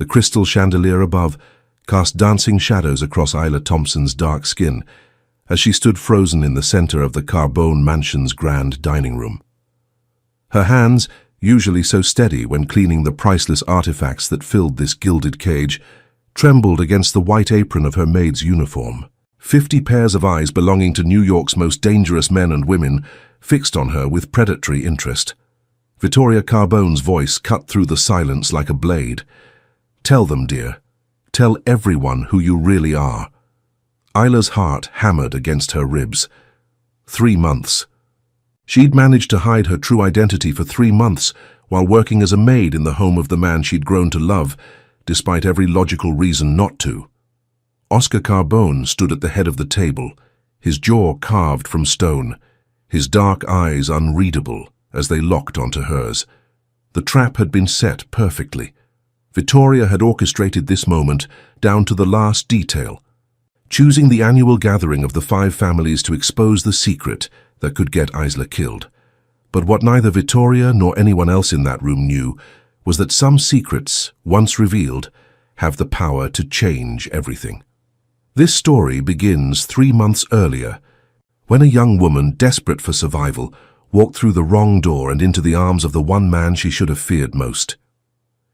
The crystal chandelier above cast dancing shadows across Isla Thompson's dark skin as she stood frozen in the center of the Carbone mansion's grand dining room. Her hands, usually so steady when cleaning the priceless artifacts that filled this gilded cage, trembled against the white apron of her maid's uniform. 50 pairs of eyes belonging to New York's most dangerous men and women fixed on her with predatory interest. Vittoria Carbone's voice cut through the silence like a blade. "Tell them, dear. Tell everyone who you really are." Isla's heart hammered against her ribs. 3 months. She'd managed to hide her true identity for 3 months while working as a maid in the home of the man she'd grown to love, despite every logical reason not to. Oscar Carbone stood at the head of the table, his jaw carved from stone, his dark eyes unreadable as they locked onto hers. The trap had been set perfectly. Vittoria had orchestrated this moment down to the last detail, choosing the annual gathering of the 5 families to expose the secret that could get Isla killed. But what neither Vittoria nor anyone else in that room knew was that some secrets, once revealed, have the power to change everything. This story begins 3 months earlier, when a young woman desperate for survival walked through the wrong door and into the arms of the one man she should have feared most.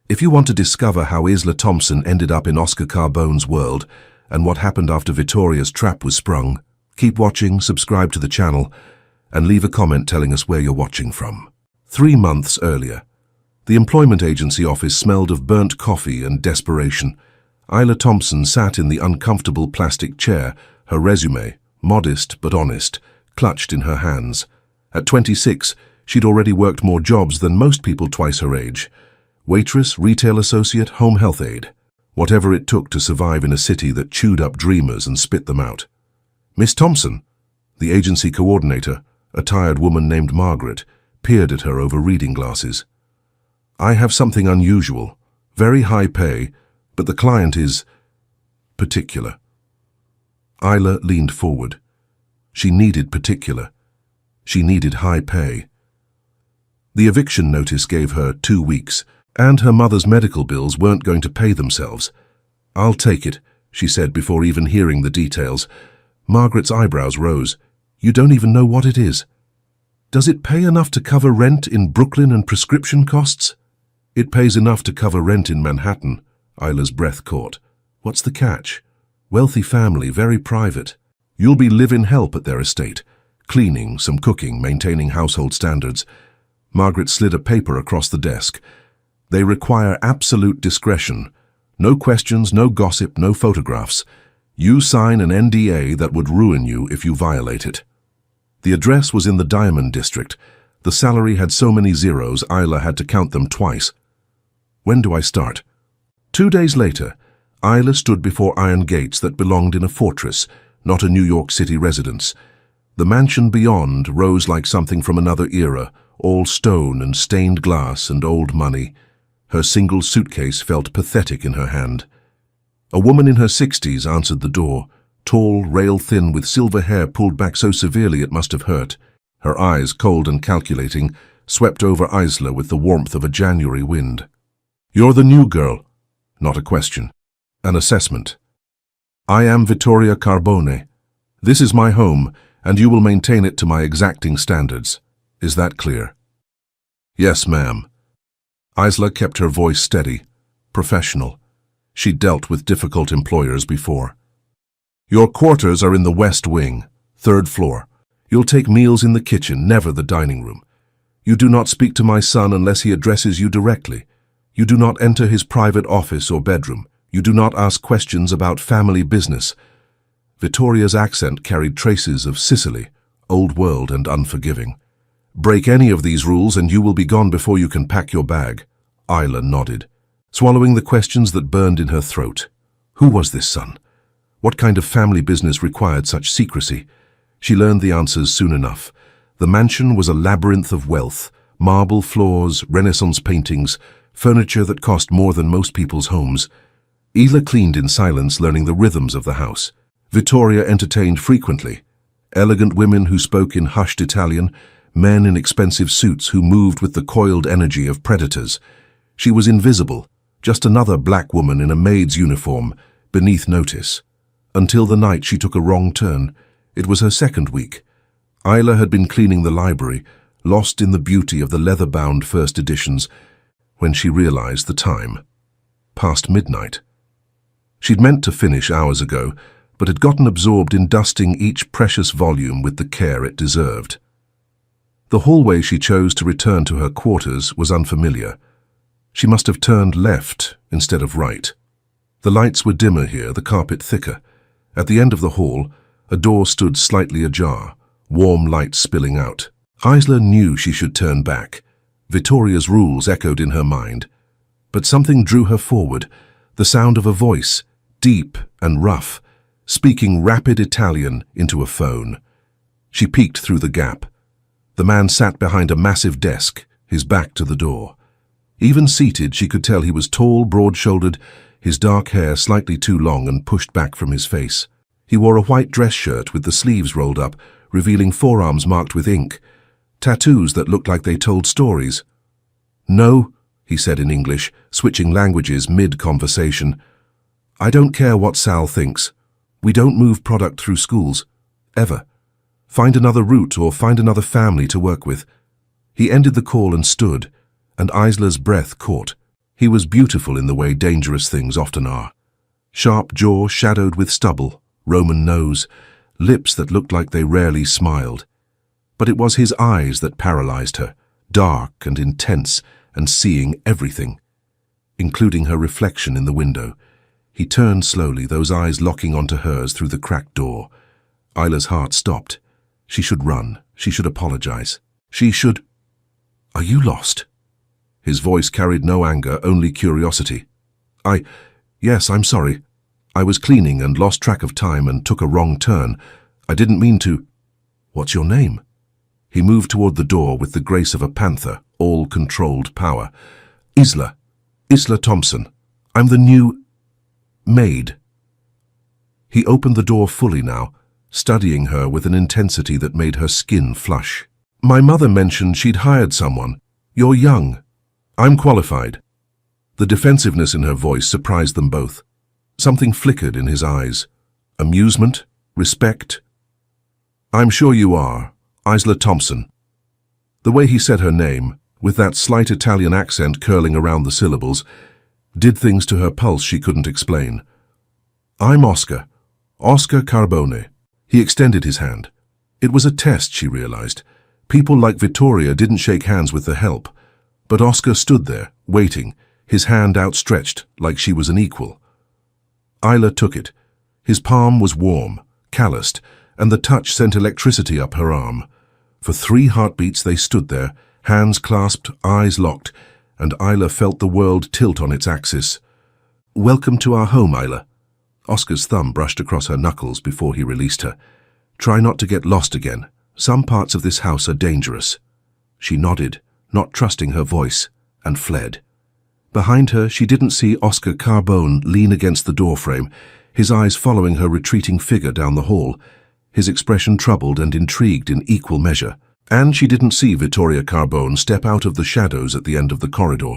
If you want to discover how Isla Thompson ended up in Oscar Carbone's world and what happened after Vittoria's trap was sprung, keep watching, subscribe to the channel, and leave a comment telling us where you're watching from. 3 months earlier, the employment agency office smelled of burnt coffee and desperation. Isla Thompson sat in the uncomfortable plastic chair, her resume, modest but honest, clutched in her hands. At 26, she'd already worked more jobs than most people twice her age. Waitress, retail associate, home health aide. Whatever it took to survive in a city that chewed up dreamers and spit them out. Miss Thompson, the agency coordinator, a tired woman named Margaret, peered at her over reading glasses. "I have something unusual, very high pay, but the client is particular." Isla leaned forward. She needed particular. She needed high pay. The eviction notice gave her 2 weeks, and her mother's medical bills weren't going to pay themselves. "I'll take it," she said before even hearing the details. Margaret's eyebrows rose. "You don't even know what it is. Does it pay enough to cover rent in Brooklyn and prescription costs?" "It pays enough to cover rent in Manhattan," Isla's breath caught. "What's the catch?" "Wealthy family, very private. You'll be live-in help at their estate. Cleaning, some cooking, maintaining household standards." Margaret slid a paper across the desk. "They require absolute discretion. No questions, no gossip, no photographs. You sign an NDA that would ruin you if you violate it." The address was in the Diamond District. The salary had so many zeros, Isla had to count them twice. "When do I start?" 2 days later, Isla stood before iron gates that belonged in a fortress, not a New York City residence. The mansion beyond rose like something from another era, all stone and stained glass and old money. Her single suitcase felt pathetic in her hand. A woman in her 60s answered the door, tall, rail-thin, with silver hair pulled back so severely it must have hurt. Her eyes, cold and calculating, swept over Isla with the warmth of a January wind. "You're the new girl." Not a question. An assessment. "I am Vittoria Carbone. This is my home, and you will maintain it to my exacting standards. Is that clear?" "Yes, ma'am." Isla kept her voice steady, professional. She'd dealt with difficult employers before. "Your quarters are in the West Wing, 3rd floor. You'll take meals in the kitchen, never the dining room. You do not speak to my son unless he addresses you directly. You do not enter his private office or bedroom. You do not ask questions about family business." Vittoria's accent carried traces of Sicily, old world and unforgiving. "Break any of these rules and you will be gone before you can pack your bag." Isla nodded, swallowing the questions that burned in her throat. Who was this son? What kind of family business required such secrecy? She learned the answers soon enough. The mansion was a labyrinth of wealth, marble floors, Renaissance paintings, furniture that cost more than most people's homes. Isla cleaned in silence, learning the rhythms of the house. Vittoria entertained frequently. Elegant women who spoke in hushed Italian, men in expensive suits who moved with the coiled energy of predators. She was invisible, Just another black woman in a maid's uniform, beneath notice. Until the night she took a wrong turn. It was her second week. Isla had been cleaning the library, lost in the beauty of the leather-bound first editions, when she realized the time. Past midnight. She'd meant to finish hours ago, but had gotten absorbed in dusting each precious volume with the care it deserved. The hallway she chose to return to her quarters was unfamiliar. She must have turned left instead of right. The lights were dimmer here, the carpet thicker. At the end of the hall, a door stood slightly ajar, warm light spilling out. Isla knew she should turn back. Vittoria's rules echoed in her mind. But something drew her forward, the sound of a voice, deep and rough, speaking rapid Italian into a phone. She peeked through the gap. The man sat behind a massive desk, his back to the door. Even seated, she could tell he was tall, broad-shouldered, his dark hair slightly too long and pushed back from his face. He wore a white dress shirt with the sleeves rolled up, revealing forearms marked with ink, tattoos that looked like they told stories. "No," he said in English, switching languages mid-conversation. "I don't care what Sal thinks. We don't move product through schools. Ever. Find another route or find another family to work with." He ended the call and stood, and Isla's breath caught. He was beautiful in the way dangerous things often are. Sharp jaw shadowed with stubble, Roman nose, lips that looked like they rarely smiled. But it was his eyes that paralyzed her, dark and intense and seeing everything, including her reflection in the window. He turned slowly, those eyes locking onto hers through the cracked door. Isla's heart stopped. She should run. She should apologize. She should... "Are you lost?" His voice carried no anger, only curiosity. Yes, I'm sorry. I was cleaning and lost track of time and took a wrong turn. I didn't mean to..." "What's your name?" He moved toward the door with the grace of a panther, all controlled power. Isla Thompson. I'm the new... Maid." He opened the door fully now, studying her with an intensity that made her skin flush. "My mother mentioned she'd hired someone. You're young. I'm qualified." The defensiveness in her voice surprised them both. Something flickered in his eyes. Amusement? Respect? "I'm sure you are. Isla Thompson." The way he said her name, with that slight Italian accent curling around the syllables, did things to her pulse she couldn't explain. "I'm Oscar Carbone." He extended his hand. It was a test, she realized. People like Vittoria didn't shake hands with the help. But Oscar stood there, waiting, his hand outstretched like she was an equal. Isla took it. His palm was warm, calloused, and the touch sent electricity up her arm. For 3 heartbeats they stood there, hands clasped, eyes locked, and Isla felt the world tilt on its axis. "Welcome to our home, Isla." Oscar's thumb brushed across her knuckles before he released her. "Try not to get lost again. Some parts of this house are dangerous." She nodded, not trusting her voice, and fled. Behind her, she didn't see Oscar Carbone lean against the doorframe, his eyes following her retreating figure down the hall, his expression troubled and intrigued in equal measure. And she didn't see Vittoria Carbone step out of the shadows at the end of the corridor,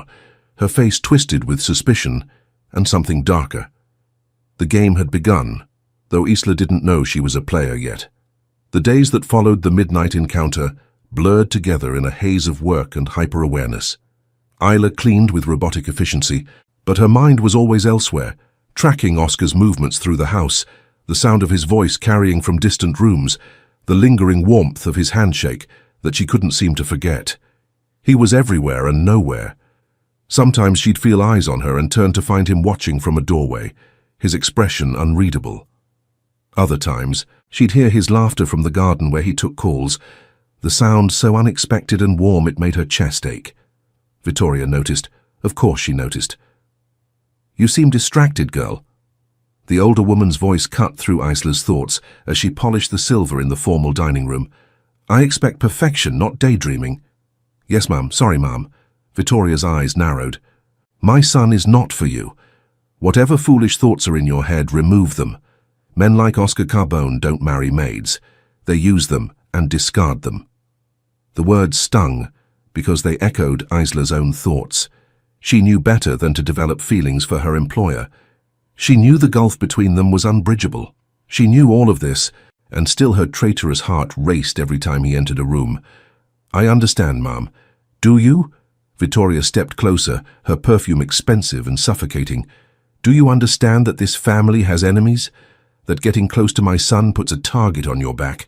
her face twisted with suspicion and something darker. The game had begun, though Isla didn't know she was a player yet. The days that followed the midnight encounter blurred together in a haze of work and hyper-awareness. Isla cleaned with robotic efficiency, but her mind was always elsewhere, tracking Oscar's movements through the house, the sound of his voice carrying from distant rooms, the lingering warmth of his handshake that she couldn't seem to forget. He was everywhere and nowhere. Sometimes she'd feel eyes on her and turn to find him watching from a doorway, his expression unreadable. Other times, she'd hear his laughter from the garden where he took calls, the sound so unexpected and warm it made her chest ache. Vittoria noticed. Of course she noticed. "You seem distracted, girl." The older woman's voice cut through Isla's thoughts as she polished the silver in the formal dining room. "I expect perfection, not daydreaming." "Yes, ma'am. Sorry, ma'am." Vittoria's eyes narrowed. "My son is not for you. Whatever foolish thoughts are in your head, remove them. Men like Oscar Carbone don't marry maids. They use them and discard them." The words stung because they echoed Isla's own thoughts. She knew better than to develop feelings for her employer. She knew the gulf between them was unbridgeable. She knew all of this, and still her traitorous heart raced every time he entered a room. "I understand, Ma'am. Do you?" Vittoria stepped closer, her perfume expensive and suffocating. "Do you understand that this family has enemies? That getting close to my son puts a target on your back?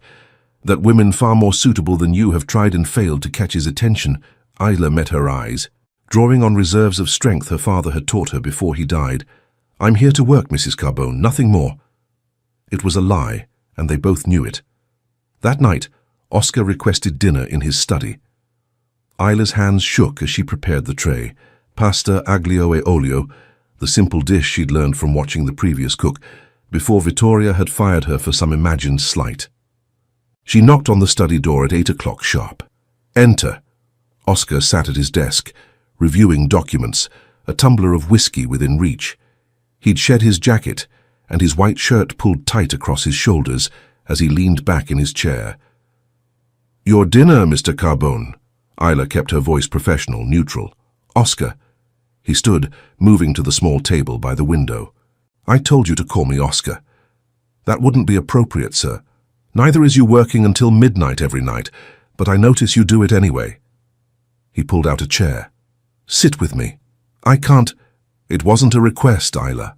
That women far more suitable than you have tried and failed to catch his attention?" Isla met her eyes, drawing on reserves of strength her father had taught her before he died. "I'm here to work, Mrs. Carbone, nothing more." It was a lie, and they both knew it. That night, Oscar requested dinner in his study. Isla's hands shook as she prepared the tray. Pasta aglio e olio, the simple dish she'd learned from watching the previous cook, before Vittoria had fired her for some imagined slight. She knocked on the study door at 8 o'clock sharp. "Enter." Oscar sat at his desk, reviewing documents, a tumbler of whiskey within reach. He'd shed his jacket, and his white shirt pulled tight across his shoulders as he leaned back in his chair. "Your dinner, Mr. Carbone." Isla kept her voice professional, neutral. "Oscar." He stood, moving to the small table by the window. "I told you to call me Oscar." "That wouldn't be appropriate, sir. Neither is you working until midnight every night, but I notice you do it anyway." He pulled out a chair. "Sit with me." "I can't." "It wasn't a request, Isla."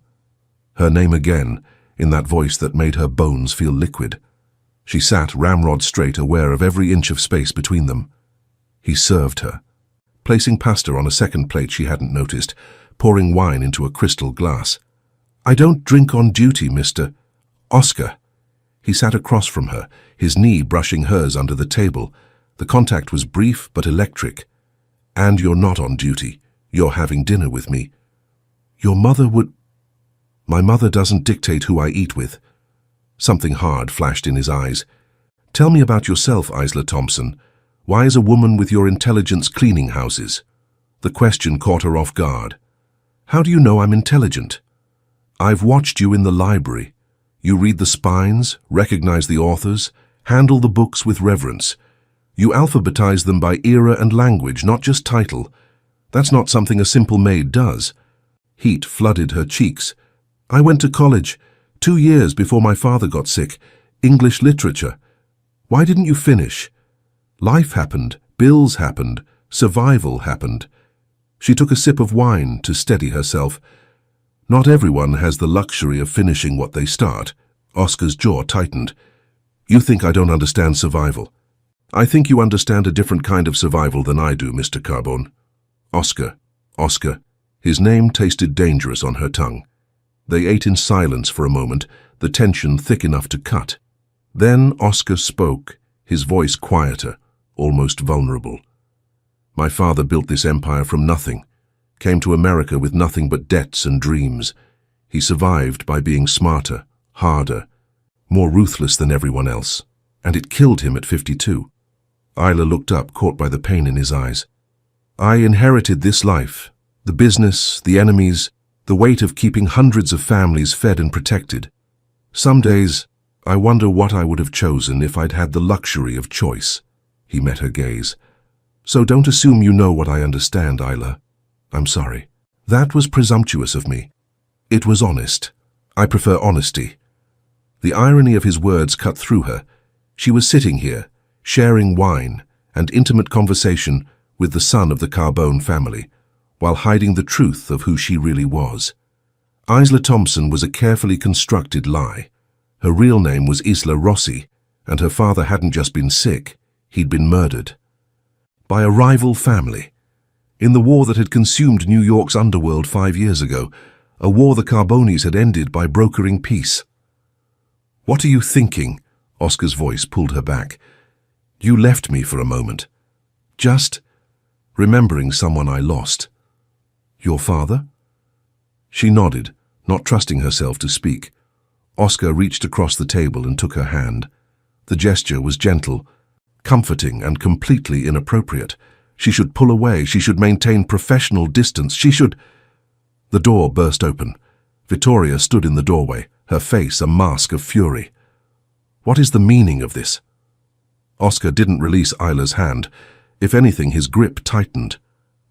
Her name again, in that voice that made her bones feel liquid. She sat ramrod straight, aware of every inch of space between them. He served her, placing pasta on a second plate she hadn't noticed, pouring wine into a crystal glass. "I don't drink on duty, Mr. Oscar." He sat across from her, his knee brushing hers under the table. The contact was brief but electric. "And you're not on duty. You're having dinner with me." "Your mother would—" "My mother doesn't dictate who I eat with." Something hard flashed in his eyes. "Tell me about yourself, Isla Thompson. Why is a woman with your intelligence cleaning houses?" The question caught her off guard. "How do you know I'm intelligent?" "I've watched you in the library. You read the spines, recognize the authors, handle the books with reverence. You alphabetize them by era and language, not just title. That's not something a simple maid does." Heat flooded her cheeks. "I went to college, 2 years before my father got sick. English literature. Why didn't you finish?" "Life happened, bills happened, survival happened." She took a sip of wine to steady herself. "Not everyone has the luxury of finishing what they start." Oscar's jaw tightened. "You think I don't understand survival? I think you understand a different kind of survival than I do, Mr. Carbone." "Oscar, Oscar." His name tasted dangerous on her tongue. They ate in silence for a moment, the tension thick enough to cut. Then Oscar spoke, his voice quieter, almost vulnerable. "My father built this empire from nothing, came to America with nothing but debts and dreams. He survived by being smarter, harder, more ruthless than everyone else, and it killed him at 52. Isla looked up, caught by the pain in his eyes. "I inherited this life, the business, the enemies, the weight of keeping hundreds of families fed and protected. Some days, I wonder what I would have chosen if I'd had the luxury of choice." He met her gaze. "So don't assume you know what I understand, Isla. I'm sorry. That was presumptuous of me. It was honest. I prefer honesty." The irony of his words cut through her. She was sitting here, sharing wine and intimate conversation with the son of the Carbone family, while hiding the truth of who she really was. Isla Thompson was a carefully constructed lie. Her real name was Isla Rossi, and her father hadn't just been sick, he'd been murdered. By a rival family. In the war that had consumed New York's underworld 5 years ago, a war the Carbones had ended by brokering peace. "What are you thinking?" Oscar's voice pulled her back. "You left me for a moment. Just remembering someone I lost." "Your father?" She nodded, not trusting herself to speak. Oscar reached across the table and took her hand. The gesture was gentle, comforting, and completely inappropriate. She should pull away. She should maintain professional distance. She should... The door burst open. Vittoria stood in the doorway, her face a mask of fury. "What is the meaning of this?" Oscar didn't release Isla's hand. If anything, his grip tightened.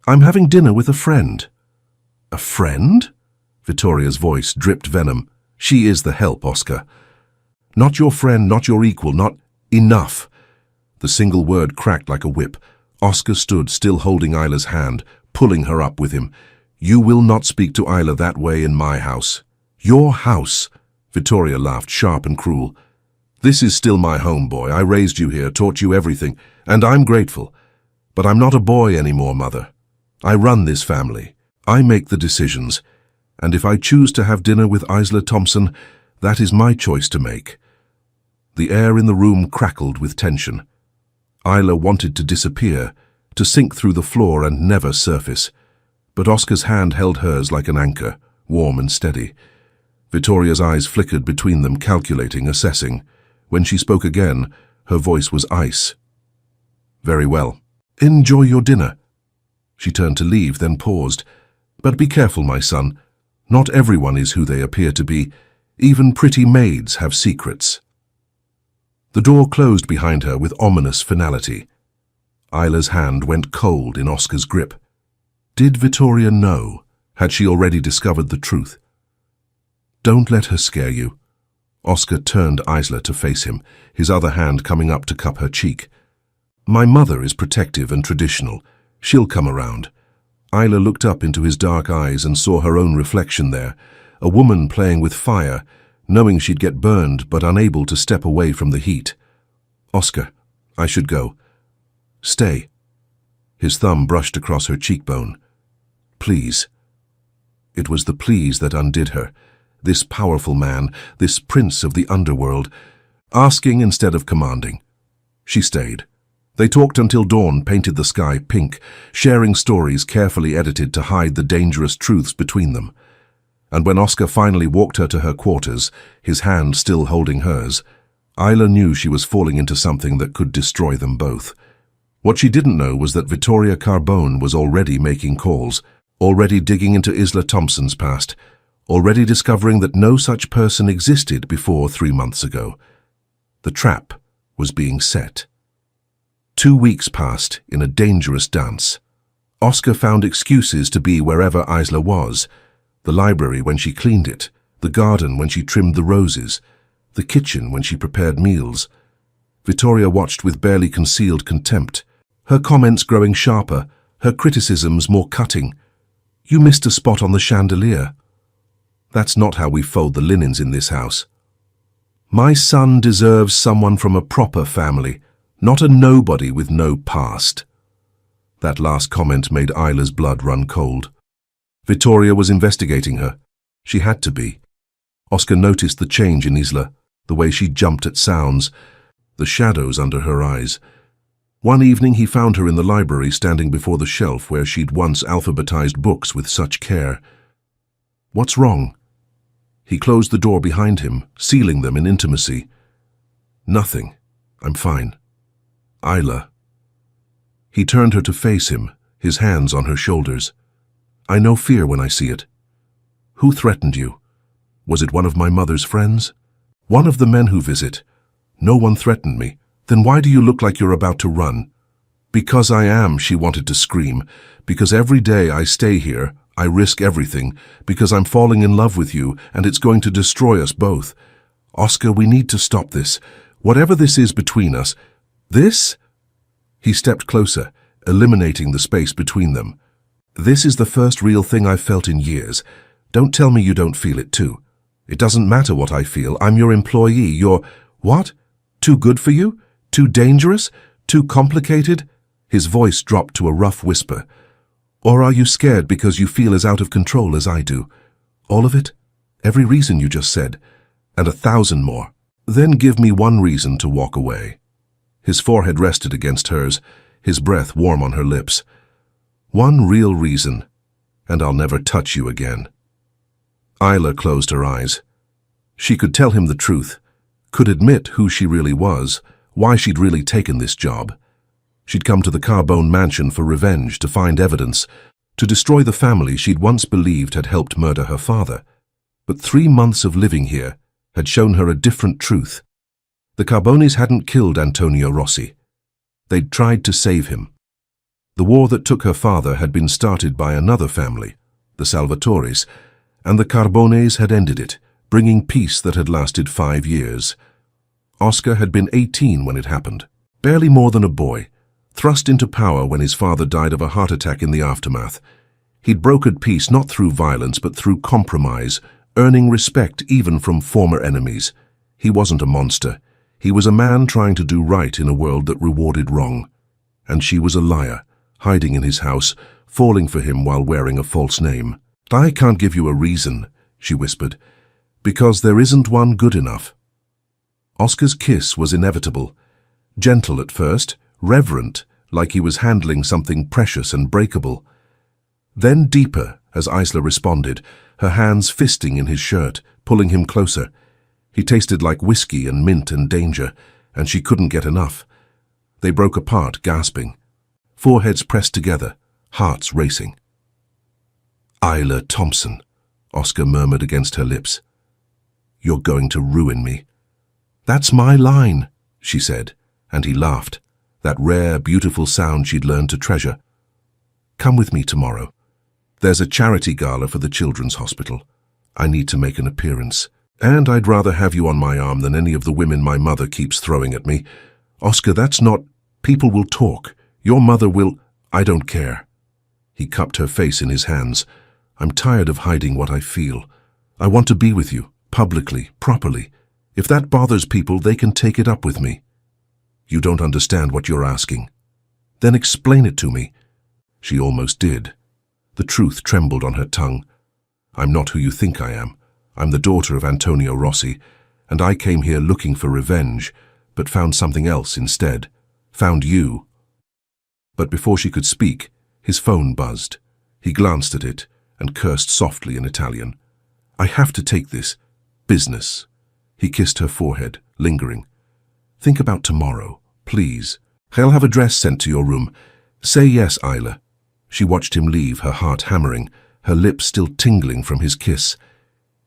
"I'm having dinner with a friend," A friend? Vittoria's voice dripped venom. She is the help, Oscar. Not your friend, not your equal, not enough. The single word cracked like a whip. Oscar stood, still holding Isla's hand, pulling her up with him. You will not speak to Isla that way in my house. Your house? Vittoria laughed, sharp and cruel. This is still my home, boy. I raised you here, taught you everything, and I'm grateful. But I'm not a boy anymore, Mother. I run this family. I make the decisions. And if I choose to have dinner with Isla Thompson, that is my choice to make. The air in the room crackled with tension. Isla wanted to disappear, to sink through the floor and never surface. But Oscar's hand held hers like an anchor, warm and steady. Vittoria's eyes flickered between them, calculating, assessing. When she spoke again, her voice was ice. Very well. Enjoy your dinner. She turned to leave, then paused. But be careful, my son. Not everyone is who they appear to be. Even pretty maids have secrets. The door closed behind her with ominous finality. Isla's hand went cold in Oscar's grip. Did Vittoria know? Had she already discovered the truth? Don't let her scare you. Oscar turned Isla to face him, his other hand coming up to cup her cheek. My mother is protective and traditional. She'll come around. Isla looked up into his dark eyes and saw her own reflection there, a woman playing with fire, knowing she'd get burned but unable to step away from the heat. Oscar, I should go. Stay. His thumb brushed across her cheekbone. Please. It was the please that undid her. This powerful man, this prince of the underworld, asking instead of commanding. She stayed. They talked until dawn painted the sky pink, sharing stories carefully edited to hide the dangerous truths between them. And when Oscar finally walked her to her quarters, his hand still holding hers, Isla knew she was falling into something that could destroy them both. What she didn't know was that Vittoria Carbone was already making calls, already digging into Isla Thompson's past, already discovering that no such person existed before 3 months ago. The trap was being set. 2 weeks passed in a dangerous dance. Oscar found excuses to be wherever Isla was. The library when she cleaned it, the garden when she trimmed the roses, the kitchen when she prepared meals. Vittoria watched with barely concealed contempt, her comments growing sharper, her criticisms more cutting. You missed a spot on the chandelier. That's not how we fold the linens in this house. My son deserves someone from a proper family, not a nobody with no past. That last comment made Isla's blood run cold. Vittoria was investigating her. She had to be. Oscar noticed the change in Isla, the way she jumped at sounds, the shadows under her eyes. One evening he found her in the library standing before the shelf where she'd once alphabetized books with such care. What's wrong? He closed the door behind him, sealing them in intimacy. Nothing. I'm fine. Isla. He turned her to face him, his hands on her shoulders. I know fear when I see it. Who threatened you? Was it one of my mother's friends? One of the men who visit? No one threatened me. Then why do you look like you're about to run? Because I am, she wanted to scream. Because every day I stay here, I risk everything. Because I'm falling in love with you, and it's going to destroy us both. Oscar, we need to stop this. Whatever this is between us. This? He stepped closer, eliminating the space between them. This is the first real thing I've felt in years. Don't tell me you don't feel it too. It doesn't matter what I feel. I'm your employee. You're... What? Too good for you? Too dangerous? Too complicated? His voice dropped to a rough whisper. Or are you scared because you feel as out of control as I do? All of it? Every reason you just said. And 1,000 more. Then give me one reason to walk away. His forehead rested against hers, his breath warm on her lips. One real reason, and I'll never touch you again. Isla closed her eyes. She could tell him the truth, could admit who she really was, why she'd really taken this job. She'd come to the Carbone mansion for revenge, to find evidence, to destroy the family she'd once believed had helped murder her father. But 3 months of living here had shown her a different truth. The Carbones hadn't killed Antonio Rossi. They'd tried to save him. The war that took her father had been started by another family, the Salvatores, and the Carbones had ended it, bringing peace that had lasted 5 years. Oscar had been 18 when it happened, barely more than a boy, thrust into power when his father died of a heart attack in the aftermath. He'd brokered peace not through violence but through compromise, earning respect even from former enemies. He wasn't a monster. He was a man trying to do right in a world that rewarded wrong. And she was a liar, hiding in his house, falling for him while wearing a false name. "I can't give you a reason," she whispered, "because there isn't one good enough." Oscar's kiss was inevitable. Gentle at first, reverent, like he was handling something precious and breakable. Then deeper, as Isla responded, her hands fisting in his shirt, pulling him closer. He tasted like whiskey and mint and danger, and she couldn't get enough. They broke apart, gasping. Foreheads pressed together, hearts racing. "Isla Thompson," Oscar murmured against her lips. "You're going to ruin me." "That's my line," she said, and he laughed, that rare, beautiful sound she'd learned to treasure. "Come with me tomorrow. There's a charity gala for the children's hospital. I need to make an appearance. And I'd rather have you on my arm than any of the women my mother keeps throwing at me. Oscar, that's not... People will talk. Your mother will... I don't care." He cupped her face in his hands. "I'm tired of hiding what I feel. I want to be with you, publicly, properly. If that bothers people, they can take it up with me." "You don't understand what you're asking." "Then explain it to me." She almost did. The truth trembled on her tongue. "I'm not who you think I am. I'm the daughter of Antonio Rossi, and I came here looking for revenge, but found something else instead. Found you." But before she could speak, his phone buzzed. He glanced at it and cursed softly in Italian. "I have to take this. Business." He kissed her forehead, lingering. "Think about tomorrow, please. I'll have a dress sent to your room. Say yes, Isla." She watched him leave, her heart hammering, her lips still tingling from his kiss.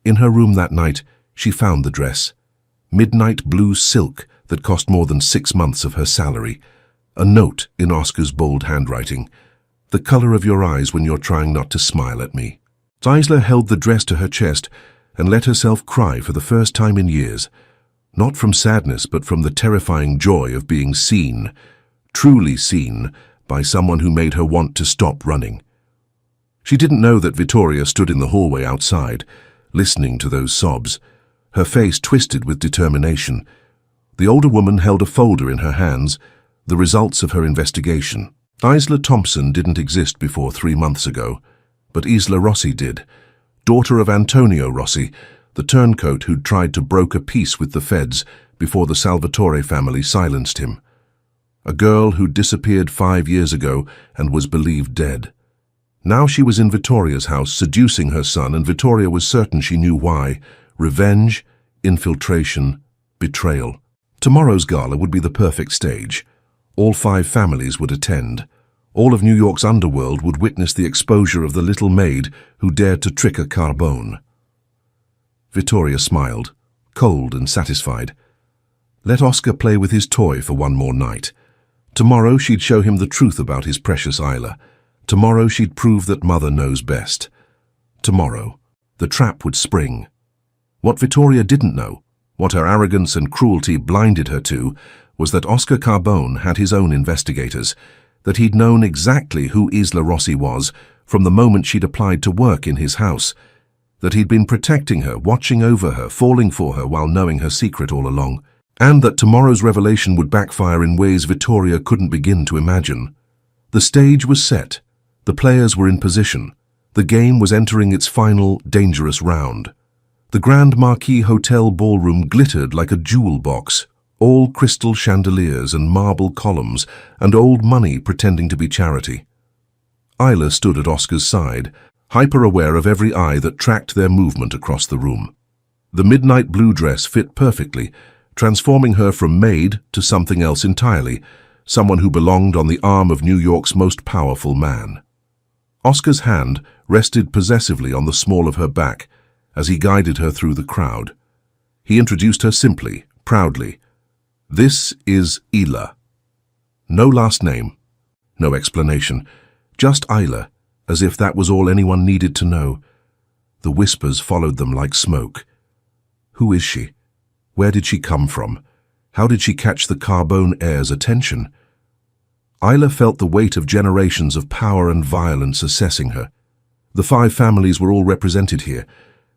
In her room that night, she found the dress. Midnight blue silk that cost more than 6 months of her salary. A note in Oscar's bold handwriting. "The color of your eyes when you're trying not to smile at me." Isla held the dress to her chest and let herself cry for the first time in years. Not from sadness, but from the terrifying joy of being seen, truly seen, by someone who made her want to stop running. She didn't know that Vittoria stood in the hallway outside, listening to those sobs, her face twisted with determination. The older woman held a folder in her hands, the results of her investigation. Isla Thompson didn't exist before 3 months ago, but Isla Rossi did, daughter of Antonio Rossi, the turncoat who'd tried to broker peace with the feds before the Salvatore family silenced him. A girl who'd disappeared 5 years ago and was believed dead. Now she was in Vittoria's house seducing her son, and Vittoria was certain she knew why. Revenge, infiltration, betrayal. Tomorrow's gala would be the perfect stage. All 5 families would attend. All of New York's underworld would witness the exposure of the little maid who dared to trick a Carbone. Vittoria smiled, cold and satisfied. Let Oscar play with his toy for one more night. Tomorrow she'd show him the truth about his precious Isla. Tomorrow she'd prove that Mother knows best. Tomorrow, the trap would spring. What Vittoria didn't know, what her arrogance and cruelty blinded her to, was that Oscar Carbone had his own investigators, that he'd known exactly who Isla Rossi was from the moment she'd applied to work in his house, that he'd been protecting her, watching over her, falling for her while knowing her secret all along, and that tomorrow's revelation would backfire in ways Vittoria couldn't begin to imagine. The stage was set. The players were in position. The game was entering its final, dangerous round. The Grand Marquis Hotel ballroom glittered like a jewel box, all crystal chandeliers and marble columns, and old money pretending to be charity. Isla stood at Oscar's side, hyper-aware of every eye that tracked their movement across the room. The midnight blue dress fit perfectly, transforming her from Maid to something else entirely, someone who belonged on the arm of New York's most powerful man. Oscar's hand rested possessively on the small of her back as he guided her through the crowd. He introduced her simply, proudly. "This is Isla." No last name, no explanation, just Isla, as if that was all anyone needed to know. The whispers followed them like smoke. Who is she? Where did she come from? How did she catch the Carbone heir's attention? Isla felt the weight of generations of power and violence assessing her. The 5 families were all represented here: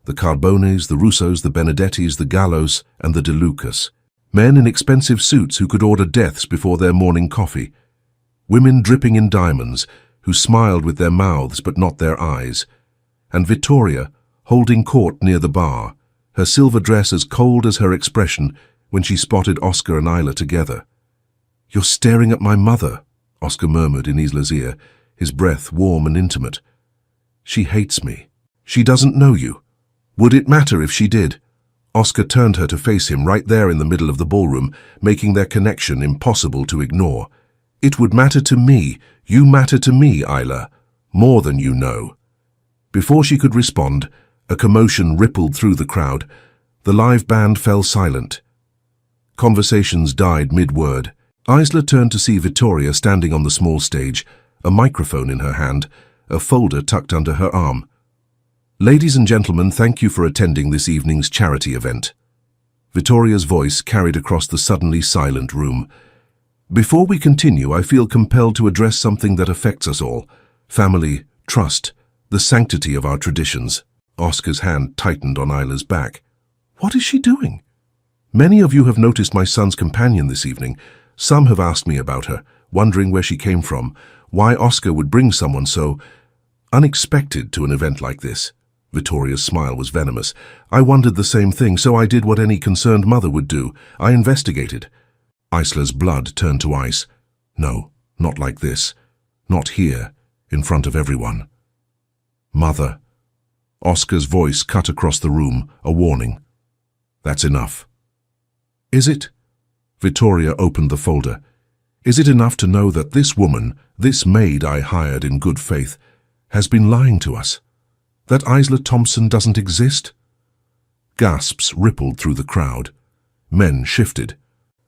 the Carbones, the Russos, the Benedettis, the Gallos, and the De Lucas. Men in expensive suits who could order deaths before their morning coffee. Women dripping in diamonds, who smiled with their mouths but not their eyes. And Vittoria, holding court near the bar, her silver dress as cold as her expression when she spotted Oscar and Isla together. "You're staring at my mother," Oscar murmured in Isla's ear, his breath warm and intimate. "She hates me. She doesn't know you. Would it matter if she did?" Oscar turned her to face him right there in the middle of the ballroom, making their connection impossible to ignore. "It would matter to me. You matter to me, Isla. More than you know." Before she could respond, a commotion rippled through the crowd. The live band fell silent. Conversations died mid-word. Isla turned to see Vittoria standing on the small stage, a microphone in her hand, a folder tucked under her arm. "Ladies and gentlemen, thank you for attending this evening's charity event." Vittoria's voice carried across the suddenly silent room. "Before we continue, I feel compelled to address something that affects us all: family, trust, the sanctity of our traditions." Oscar's hand tightened on Isla's back. "What is she doing?" "Many of you have noticed my son's companion this evening. Some have asked me about her, wondering where she came from, why Oscar would bring someone so unexpected to an event like this." Vittoria's smile was venomous. "I wondered the same thing, so I did what any concerned mother would do. I investigated." Isla's blood turned to ice. "No, not like this. Not here, in front of everyone." "Mother." Oscar's voice cut across the room, a warning. "That's enough." "Is it?" Vittoria opened the folder. "Is it enough to know that this woman, this maid I hired in good faith, has been lying to us? That Isla Thompson doesn't exist?" Gasps rippled through the crowd. Men shifted,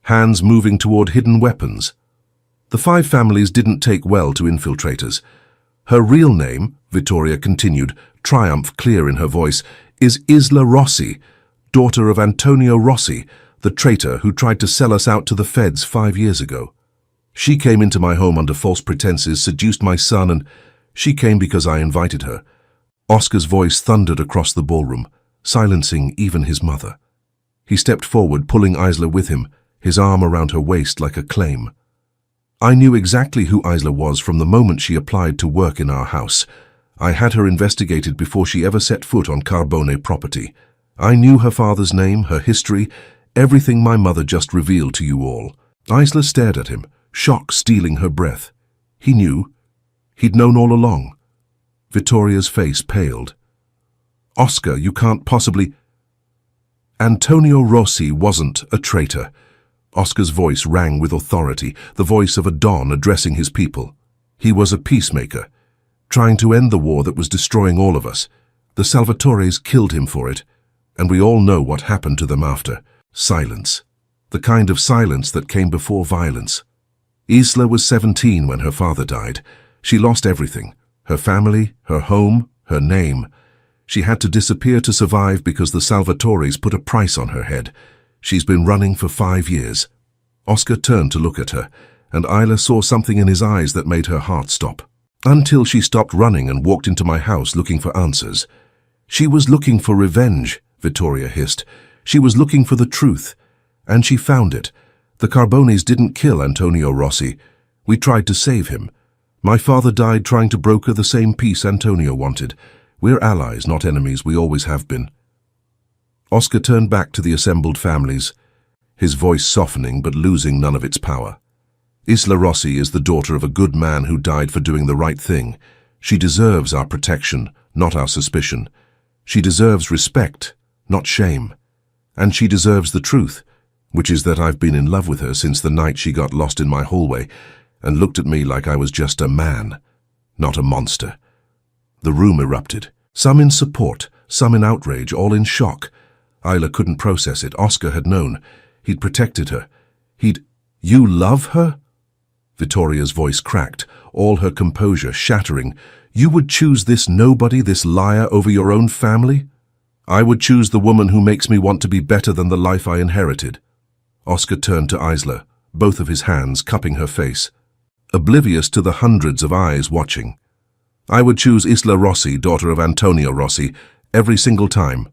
hands moving toward hidden weapons. The 5 families didn't take well to infiltrators. "Her real name," Vittoria continued, triumph clear in her voice, "is Isla Rossi, daughter of Antonio Rossi, the traitor who tried to sell us out to the feds 5 years ago. She came into my home under false pretenses, seduced my son, and she came because I invited her." Oscar's voice thundered across the ballroom, silencing even his mother. He stepped forward, pulling Isla with him, his arm around her waist like a claim. "I knew exactly who Isla was from the moment she applied to work in our house. I had her investigated before she ever set foot on Carbone property. I knew her father's name, her history, everything my mother just revealed to you all." Isla stared at him, shock stealing her breath. He knew. He'd known all along. Vittoria's face paled. "Oscar, you can't possibly—" "Antonio Rossi wasn't a traitor." Oscar's voice rang with authority, the voice of a don addressing his people. "He was a peacemaker, trying to end the war that was destroying all of us. The Salvatores killed him for it, and we all know what happened to them after. Silence. The kind of silence that came before violence. Isla was 17 when her father died. She lost everything. Her family, her home, her name. She had to disappear to survive because the Salvatores put a price on her head. She's been running for 5 years." Oscar turned to look at her, and Isla saw something in his eyes that made her heart stop. "Until she stopped running and walked into my house looking for answers. She was looking for revenge," Vittoria hissed. "She was looking for the truth. And she found it. The Carbones didn't kill Antonio Rossi. We tried to save him. My father died trying to broker the same peace Antonio wanted. We're allies, not enemies. We always have been." Oscar turned back to the assembled families, his voice softening but losing none of its power. "Isla Rossi is the daughter of a good man who died for doing the right thing. She deserves our protection, not our suspicion. She deserves respect, not shame. And she deserves the truth, which is that I've been in love with her since the night she got lost in my hallway and looked at me like I was just a man, not a monster." The room erupted, some in support, some in outrage, all in shock. Isla couldn't process it. Oscar had known. He'd protected her. "You love her?" Vittoria's voice cracked, all her composure shattering. You would choose this nobody, this liar, over your own family? I would choose the woman who makes me want to be better than the life I inherited. Oscar turned to Isla, both of his hands cupping her face, oblivious to the hundreds of eyes watching. I would choose Isla Rossi, daughter of Antonio Rossi, every single time,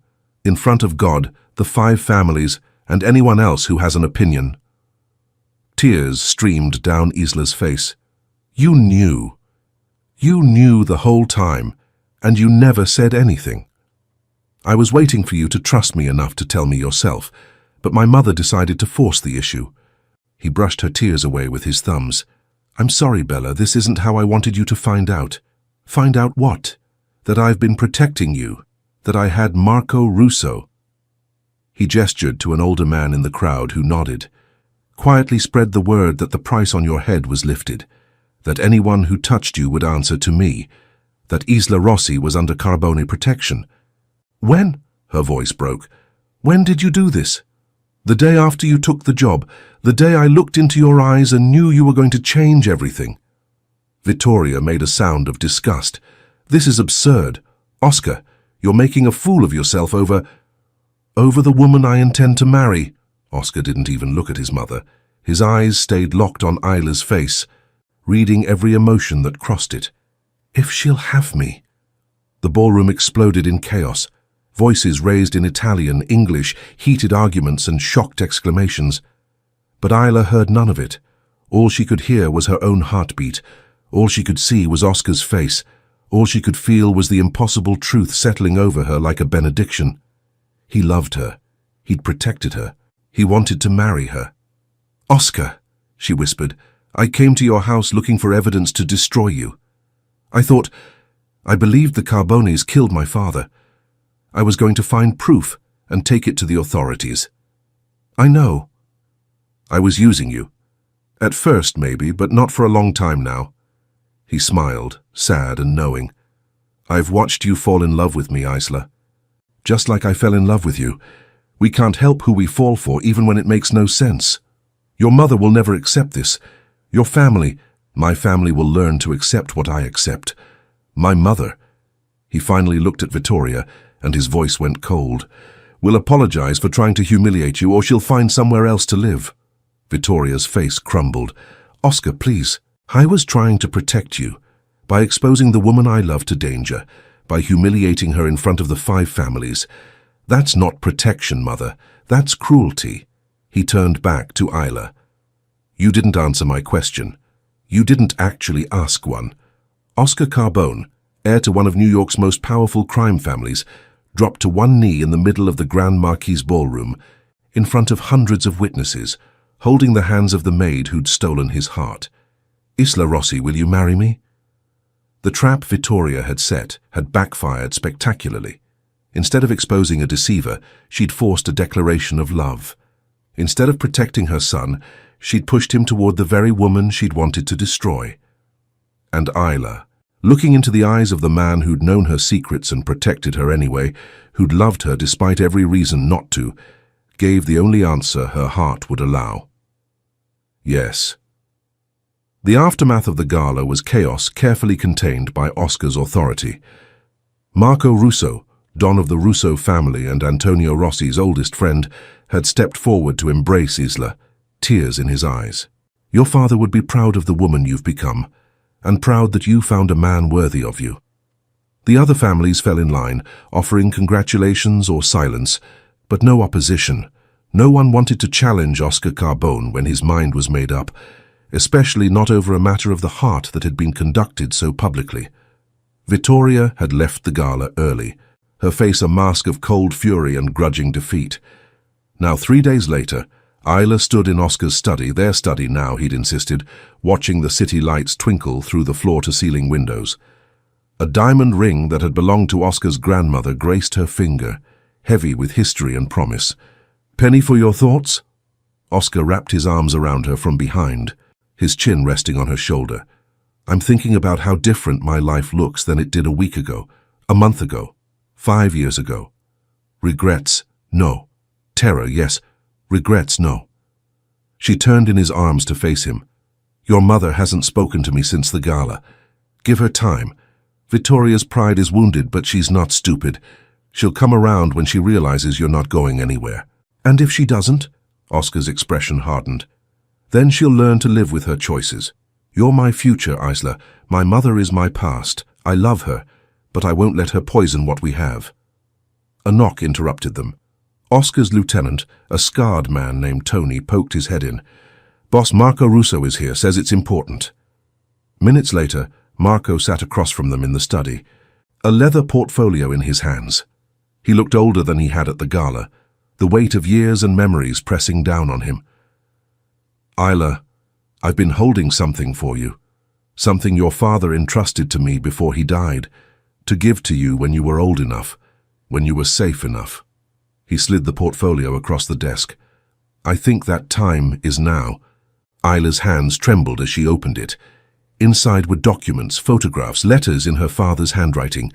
in front of God, the 5 families, and anyone else who has an opinion. Tears streamed down Isla's face. You knew the whole time, and you never said anything. I was waiting for you to trust me enough to tell me yourself, but my mother decided to force the issue. He brushed her tears away with his thumbs. I'm sorry, Bella, this isn't how I wanted you to find out. Find out what? That I've been protecting you, that I had Marco Russo. He gestured to an older man in the crowd who nodded. Quietly spread the word that the price on your head was lifted, that anyone who touched you would answer to me, that Isla Rossi was under Carbone protection. When? Her voice broke. When did you do this? The day after you took the job, the day I looked into your eyes and knew you were going to change everything. Vittoria made a sound of disgust. This is absurd. Oscar, you're making a fool of yourself over the woman I intend to marry. Oscar didn't even look at his mother. His eyes stayed locked on Isla's face, reading every emotion that crossed it. If she'll have me. The ballroom exploded in chaos. Voices raised in Italian, English, heated arguments and shocked exclamations. But Isla heard none of it. All she could hear was her own heartbeat. All she could see was Oscar's face. All she could feel was the impossible truth settling over her like a benediction. He loved her. He'd protected her. He wanted to marry her. Oscar, she whispered, I came to your house looking for evidence to destroy you. I believed the Carbones killed my father. I was going to find proof and take it to the authorities. I know. I was using you. At first, maybe, but not for a long time now. He smiled, sad and knowing. I've watched you fall in love with me, Isla. Just like I fell in love with you. We can't help who we fall for, even when it makes no sense. Your mother will never accept this. Your family, my family will learn to accept what I accept. My mother. He finally looked at Vittoria, and his voice went cold. Will apologize for trying to humiliate you, or she'll find somewhere else to live. Vittoria's face crumbled. Oscar, please. I was trying to protect you, by exposing the woman I love to danger, by humiliating her in front of the 5 families. That's not protection, Mother. That's cruelty. He turned back to Isla. You didn't answer my question. You didn't actually ask one. Oscar Carbone, heir to one of New York's most powerful crime families, dropped to one knee in the middle of the Grand Marquis ballroom, in front of hundreds of witnesses, holding the hands of the maid who'd stolen his heart. Isla Rossi, will you marry me? The trap Vittoria had set had backfired spectacularly. Instead of exposing a deceiver, she'd forced a declaration of love. Instead of protecting her son, she'd pushed him toward the very woman she'd wanted to destroy. And Isla, looking into the eyes of the man who'd known her secrets and protected her anyway, who'd loved her despite every reason not to, gave the only answer her heart would allow. Yes. The aftermath of the gala was chaos carefully contained by Oscar's authority. Marco Russo, Don of the Russo family and Antonio Rossi's oldest friend, had stepped forward to embrace Isla, tears in his eyes. Your father would be proud of the woman you've become, and proud that you found a man worthy of you. The other families fell in line, offering congratulations or silence, but no opposition. No one wanted to challenge Oscar Carbone when his mind was made up, especially not over a matter of the heart that had been conducted so publicly. Vittoria had left the gala early, her face a mask of cold fury and grudging defeat. Now 3 days later, Isla stood in Oscar's study, their study now, he'd insisted, watching the city lights twinkle through the floor-to-ceiling windows. A diamond ring that had belonged to Oscar's grandmother graced her finger, heavy with history and promise. Penny for your thoughts? Oscar wrapped his arms around her from behind, his chin resting on her shoulder. I'm thinking about how different my life looks than it did a week ago, a month ago, 5 years ago. Regrets, no. Terror, yes. Regrets, no. She turned in his arms to face him. Your mother hasn't spoken to me since the gala. Give her time. Victoria's pride is wounded, but she's not stupid. She'll come around when she realizes you're not going anywhere. And if she doesn't? Oscar's expression hardened. Then she'll learn to live with her choices. You're my future, Isla. My mother is my past. I love her, but I won't let her poison what we have. A knock interrupted them. Oscar's lieutenant, a scarred man named Tony, poked his head in. Boss Marco Russo is here, says it's important. Minutes later, Marco sat across from them in the study, a leather portfolio in his hands. He looked older than he had at the gala, the weight of years and memories pressing down on him. Isla, I've been holding something for you, something your father entrusted to me before he died, to give to you when you were old enough, when you were safe enough. He slid the portfolio across the desk. I think that time is now. Isla's hands trembled as she opened it. Inside were documents, photographs, letters in her father's handwriting.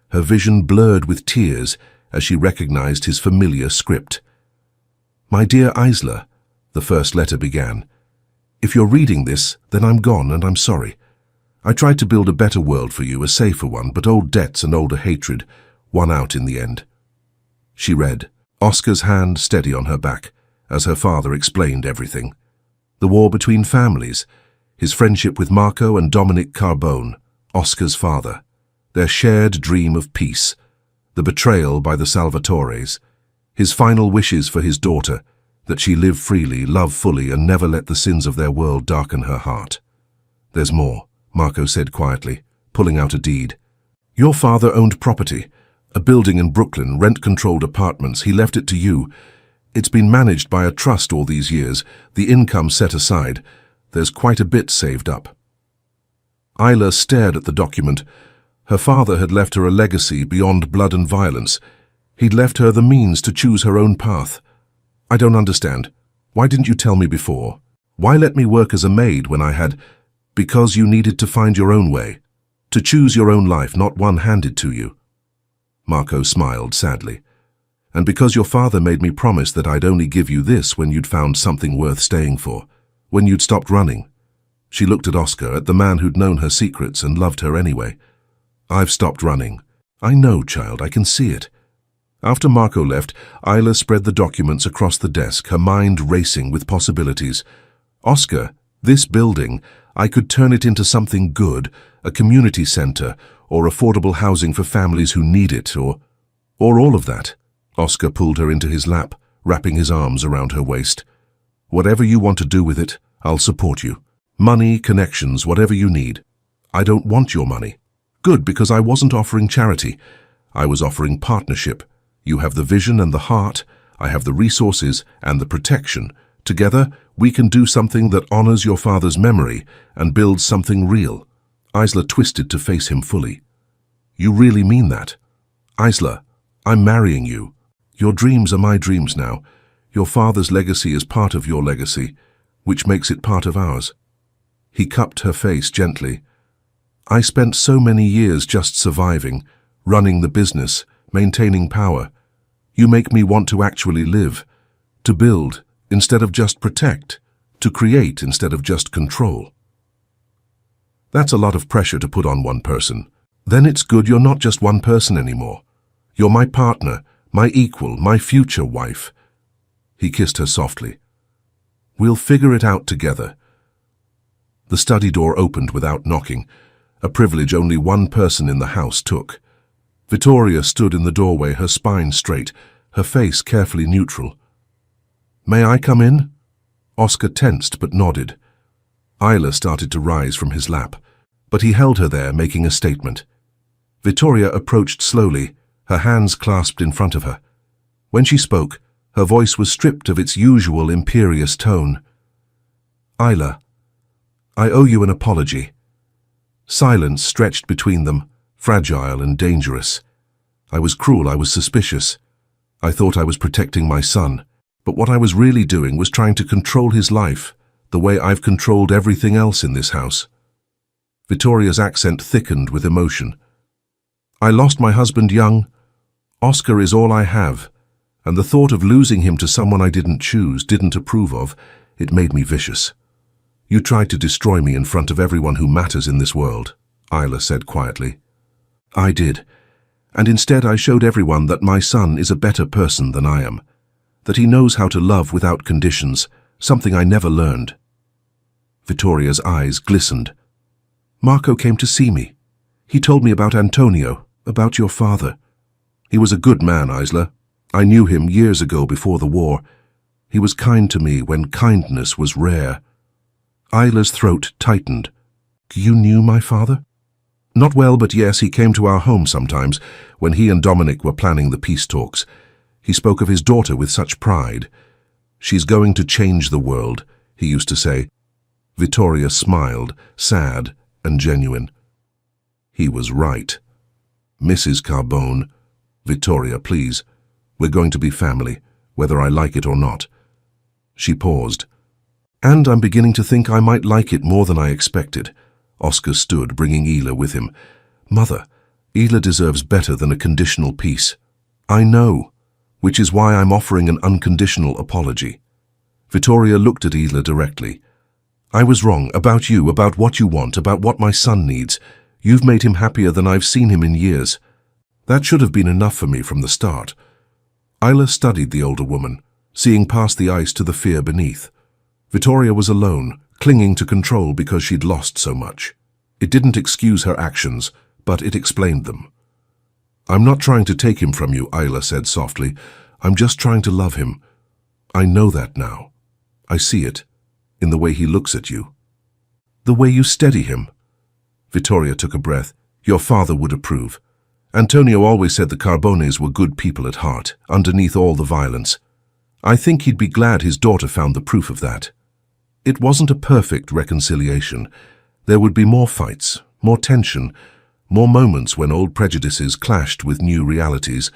Her vision blurred with tears as she recognized his familiar script. My dear Isla, the first letter began. If you're reading this, then I'm gone and I'm sorry. I tried to build a better world for you, a safer one, but old debts and older hatred won out in the end. She read, Oscar's hand steady on her back, as her father explained everything. The war between families, his friendship with Marco and Dominic Carbone, Oscar's father, their shared dream of peace, the betrayal by the Salvatores, his final wishes for his daughter, that she live freely, love fully, and never let the sins of their world darken her heart. There's more, Marco said quietly, pulling out a deed. Your father owned property, a building in Brooklyn, rent-controlled apartments. He left it to you. It's been managed by a trust all these years, the income set aside. There's quite a bit saved up. Isla stared at the document. Her father had left her a legacy beyond blood and violence. He'd left her the means to choose her own path. I don't understand. Why didn't you tell me before? Why let me work as a maid when I had... Because you needed to find your own way, to choose your own life, not one handed to you. Marco smiled sadly. And because your father made me promise that I'd only give you this when you'd found something worth staying for, when you'd stopped running. She looked at Oscar, at the man who'd known her secrets and loved her anyway. I've stopped running. I know, child, I can see it. After Marco left, Isla spread the documents across the desk, her mind racing with possibilities. Oscar, this building, I could turn it into something good, a community center, or affordable housing for families who need it, or all of that. Oscar pulled her into his lap, wrapping his arms around her waist. Whatever you want to do with it, I'll support you. Money, connections, whatever you need. I don't want your money. Good, because I wasn't offering charity. I was offering partnership. You have the vision and the heart. I have the resources and the protection. Together, we can do something that honors your father's memory and builds something real. Isla twisted to face him fully. You really mean that? Isla, I'm marrying you. Your dreams are my dreams now. Your father's legacy is part of your legacy, which makes it part of ours. He cupped her face gently. I spent so many years just surviving, running the business, maintaining power. You make me want to actually live, to build instead of just protect, to create instead of just control. That's a lot of pressure to put on one person. Then it's good you're not just one person anymore. You're my partner, my equal, my future wife. He kissed her softly. We'll figure it out together. The study door opened without knocking, a privilege only one person in the house took. Vittoria stood in the doorway, her spine straight, her face carefully neutral. May I come in? Oscar tensed but nodded. Isla started to rise from his lap, but he held her there, making a statement. Vittoria approached slowly, her hands clasped in front of her. When she spoke, her voice was stripped of its usual imperious tone. Isla, I owe you an apology. Silence stretched between them, fragile and dangerous. I was cruel, I was suspicious. I thought I was protecting my son, but what I was really doing was trying to control his life, the way I've controlled everything else in this house. Vittoria's accent thickened with emotion. I lost my husband young. Oscar is all I have, and the thought of losing him to someone I didn't choose, didn't approve of, it made me vicious. You tried to destroy me in front of everyone who matters in this world, Isla said quietly. I did. And instead I showed everyone that my son is a better person than I am. That he knows how to love without conditions, something I never learned. Vittoria's eyes glistened. Marco came to see me. He told me about Antonio, about your father. He was a good man, Isla. I knew him years ago before the war. He was kind to me when kindness was rare. Isla's throat tightened. You knew my father? Not well, but yes, he came to our home sometimes, when he and Dominic were planning the peace talks. He spoke of his daughter with such pride. She's going to change the world, he used to say. Vittoria smiled, sad and genuine. He was right. Mrs. Carbone, Vittoria, please. We're going to be family, whether I like it or not. She paused. And I'm beginning to think I might like it more than I expected. Oscar stood, bringing Isla with him. Mother, Isla deserves better than a conditional peace. I know, which is why I'm offering an unconditional apology. Vittoria looked at Isla directly. I was wrong about you, about what you want, about what my son needs. You've made him happier than I've seen him in years. That should have been enough for me from the start. Isla studied the older woman, seeing past the ice to the fear beneath. Vittoria was alone, clinging to control because she'd lost so much. It didn't excuse her actions, but it explained them. I'm not trying to take him from you, Isla said softly. I'm just trying to love him. I know that now. I see it, in the way he looks at you. The way you steady him. Vittoria took a breath. Your father would approve. Antonio always said the Carbones were good people at heart, underneath all the violence. I think he'd be glad his daughter found the proof of that. It wasn't a perfect reconciliation. There would be more fights, more tension, more moments when old prejudices clashed with new realities.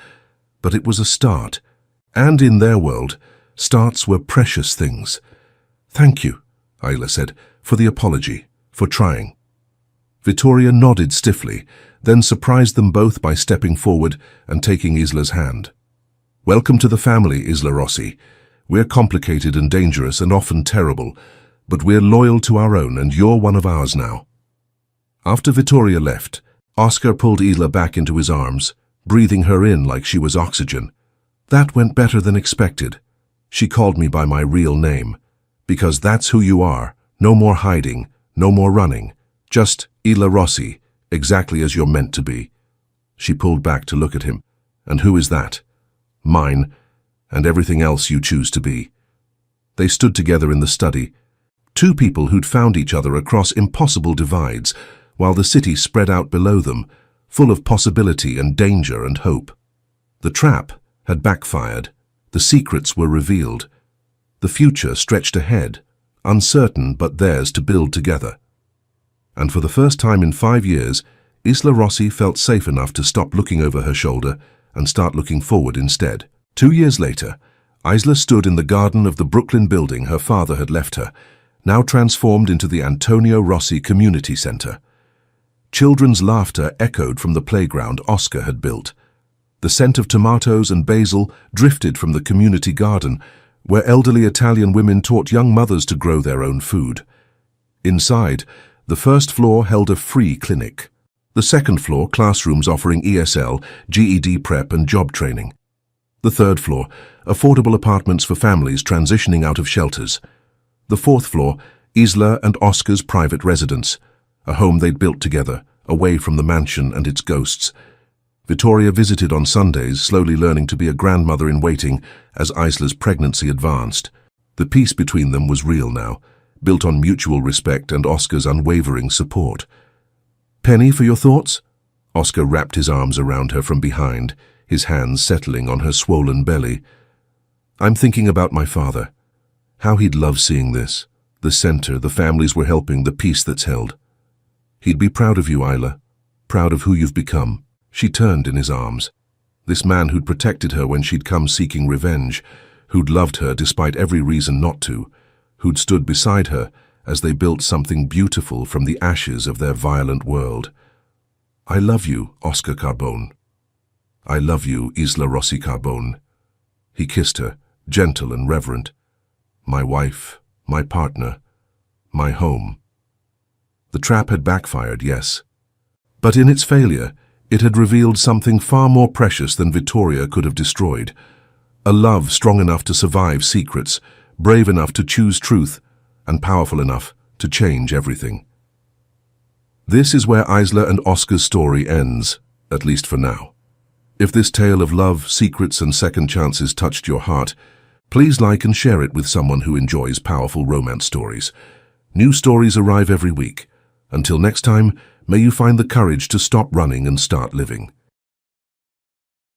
But it was a start. And in their world, starts were precious things. Thank you, Isla said, for the apology, for trying. Vittoria nodded stiffly, then surprised them both by stepping forward and taking Isla's hand. Welcome to the family, Isla Rossi. We're complicated and dangerous and often terrible, but we're loyal to our own and you're one of ours now. After Vittoria left, Oscar pulled Isla back into his arms, breathing her in like she was oxygen. That went better than expected. She called me by my real name. Because that's who you are. No more hiding, no more running. Just Isla Rossi, exactly as you're meant to be. She pulled back to look at him. And who is that? Mine, and everything else you choose to be. They stood together in the study, two people who'd found each other across impossible divides, while the city spread out below them, full of possibility and danger and hope. The trap had backfired. The secrets were revealed. The future stretched ahead, uncertain but theirs to build together. And for the first time in 5 years, Isla Rossi felt safe enough to stop looking over her shoulder and start looking forward instead. 2 years later, Isla stood in the garden of the Brooklyn building her father had left her, now transformed into the Antonio Rossi Community Center. Children's laughter echoed from the playground Oscar had built. The scent of tomatoes and basil drifted from the community garden, where elderly Italian women taught young mothers to grow their own food. Inside, the first floor held a free clinic. The second floor, classrooms offering ESL, GED prep and job training. The third floor, affordable apartments for families transitioning out of shelters. The fourth floor, Isla and Oscar's private residence, a home they'd built together, away from the mansion and its ghosts. Vittoria visited on Sundays, slowly learning to be a grandmother in waiting as Isla's pregnancy advanced. The peace between them was real now, built on mutual respect and Oscar's unwavering support. Penny, for your thoughts? Oscar wrapped his arms around her from behind, his hands settling on her swollen belly. I'm thinking about my father. How he'd love seeing this. The center, the families we're helping, the peace that's held. He'd be proud of you, Isla. Proud of who you've become. She turned in his arms. This man who'd protected her when she'd come seeking revenge, who'd loved her despite every reason not to, who'd stood beside her as they built something beautiful from the ashes of their violent world. I love you, Oscar Carbone. I love you, Isla Rossi Carbone. He kissed her, gentle and reverent. My wife, my partner, my home. The trap had backfired, yes. But in its failure, It had revealed something far more precious than Vittoria could have destroyed. A love strong enough to survive secrets, brave enough to choose truth, and powerful enough to change everything. This is where Isla and Oscar's story ends, at least for now. If this tale of love, secrets, and second chances touched your heart, please like and share it with someone who enjoys powerful romance stories. New stories arrive every week. Until next time, may you find the courage to stop running and start living.